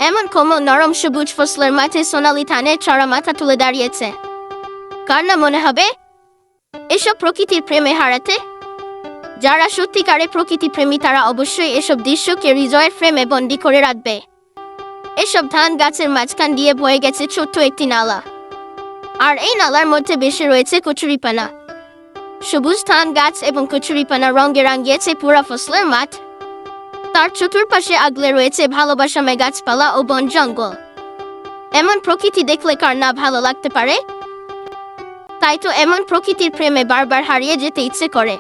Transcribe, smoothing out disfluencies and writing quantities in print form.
এমন কোমল নরম সবুজ ফসলের মাঠে সোনালি ধানের ছড়া মাথা তুলে দাঁড়িয়েছে। কার না মনে হবে এসব প্রকৃতির প্রেমে হারাতে? যারা সত্যিকারে প্রকৃতি প্রেমী তারা অবশ্যই এসব দৃশ্যকে হৃদয়ের ফ্রেমে বন্দি করে রাখবে। এসব ধান গাছের মাঝখান দিয়ে বয়ে গেছে ছোট্ট একটি নালা, আর এই নালার মধ্যে বেশি রয়েছে কচুরিপানা। সবুজ ধান গাছ এবং কচুরিপানা রঙে রাঙিয়েছে পুরা ফসলের মাঠ। তার চতুর্পাশে আগলে রয়েছে ভালোবাসাময় গাছপালা ও বন জঙ্গল। এমন প্রকৃতি দেখলে কার না ভালো লাগতে পারে? তাই তো এমন প্রকৃতির প্রেমে বারবার হারিয়ে যেতে ইচ্ছে করে।